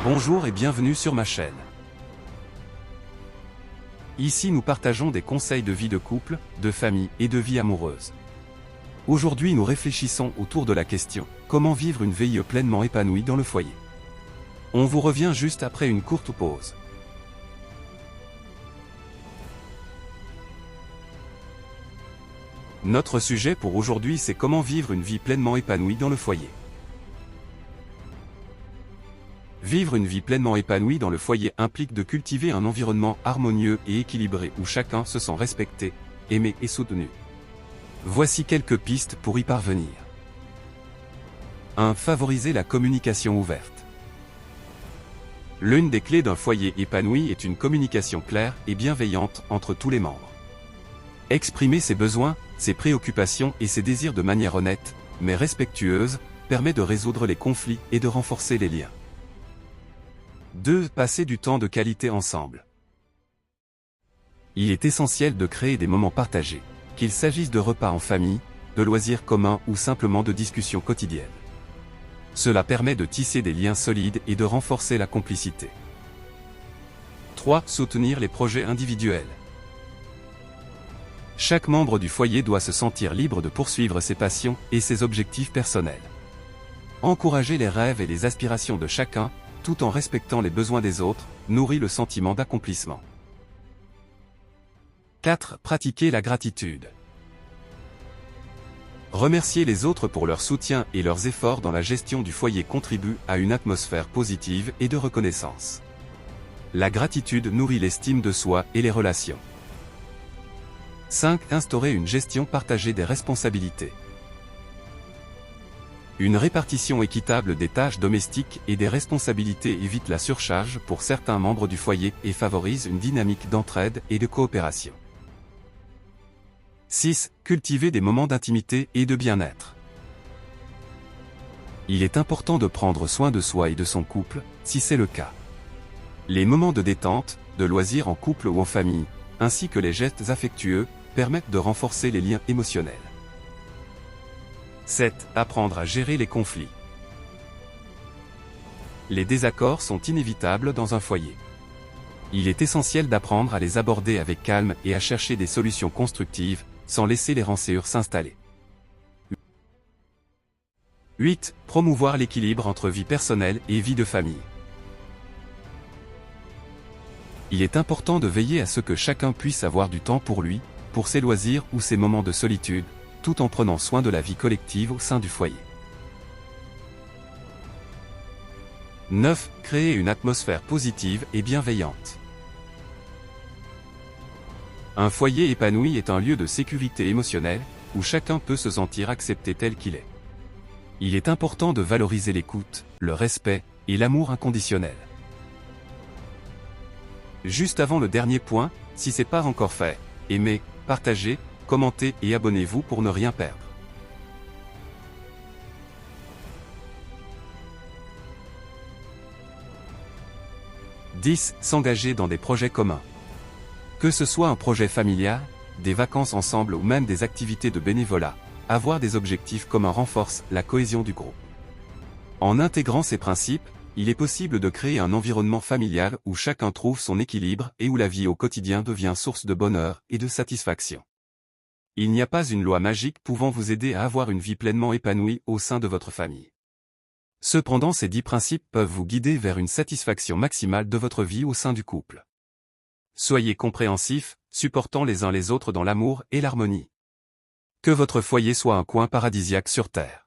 Bonjour et bienvenue sur ma chaîne. Ici nous partageons des conseils de vie de couple, de famille et de vie amoureuse. Aujourd'hui nous réfléchissons autour de la question « Comment vivre une vie pleinement épanouie dans le foyer ?» On vous revient juste après une courte pause. Notre sujet pour aujourd'hui c'est comment vivre une vie pleinement épanouie dans le foyer. Vivre une vie pleinement épanouie dans le foyer implique de cultiver un environnement harmonieux et équilibré où chacun se sent respecté, aimé et soutenu. Voici quelques pistes pour y parvenir. 1. Favoriser la communication ouverte. L'une des clés d'un foyer épanoui est une communication claire et bienveillante entre tous les membres. Exprimer ses besoins, ses préoccupations et ses désirs de manière honnête, mais respectueuse, permet de résoudre les conflits et de renforcer les liens. 2. Passer du temps de qualité ensemble. Il est essentiel de créer des moments partagés, qu'il s'agisse de repas en famille, de loisirs communs ou simplement de discussions quotidiennes. Cela permet de tisser des liens solides et de renforcer la complicité. 3. Soutenir les projets individuels. Chaque membre du foyer doit se sentir libre de poursuivre ses passions et ses objectifs personnels. Encourager les rêves et les aspirations de chacun, tout en respectant les besoins des autres, nourrit le sentiment d'accomplissement. 4. Pratiquer la gratitude. Remercier les autres pour leur soutien et leurs efforts dans la gestion du foyer contribue à une atmosphère positive et de reconnaissance. La gratitude nourrit l'estime de soi et les relations. 5. Instaurer une gestion partagée des responsabilités. Une répartition équitable des tâches domestiques et des responsabilités évite la surcharge pour certains membres du foyer et favorise une dynamique d'entraide et de coopération. 6. Cultiver des moments d'intimité et de bien-être. Il est important de prendre soin de soi et de son couple, si c'est le cas. Les moments de détente, de loisirs en couple ou en famille, ainsi que les gestes affectueux, permettent de renforcer les liens émotionnels. 7. Apprendre à gérer les conflits. Les désaccords sont inévitables dans un foyer. Il est essentiel d'apprendre à les aborder avec calme et à chercher des solutions constructives, sans laisser les rancœurs s'installer. 8. Promouvoir l'équilibre entre vie personnelle et vie de famille. Il est important de veiller à ce que chacun puisse avoir du temps pour lui, pour ses loisirs ou ses moments de solitude, tout en prenant soin de la vie collective au sein du foyer. 9. Créer une atmosphère positive et bienveillante. Un foyer épanoui est un lieu de sécurité émotionnelle, où chacun peut se sentir accepté tel qu'il est. Il est important de valoriser l'écoute, le respect et l'amour inconditionnel. Juste avant le dernier point, si c'est pas encore fait, aimez, partagez, commentez et abonnez-vous pour ne rien perdre. 10. S'engager dans des projets communs. Que ce soit un projet familial, des vacances ensemble ou même des activités de bénévolat, avoir des objectifs communs renforce la cohésion du groupe. En intégrant ces principes, il est possible de créer un environnement familial où chacun trouve son équilibre et où la vie au quotidien devient source de bonheur et de satisfaction. Il n'y a pas une loi magique pouvant vous aider à avoir une vie pleinement épanouie au sein de votre famille. Cependant, ces 10 principes peuvent vous guider vers une satisfaction maximale de votre vie au sein du couple. Soyez compréhensifs, supportant les uns les autres dans l'amour et l'harmonie. Que votre foyer soit un coin paradisiaque sur terre.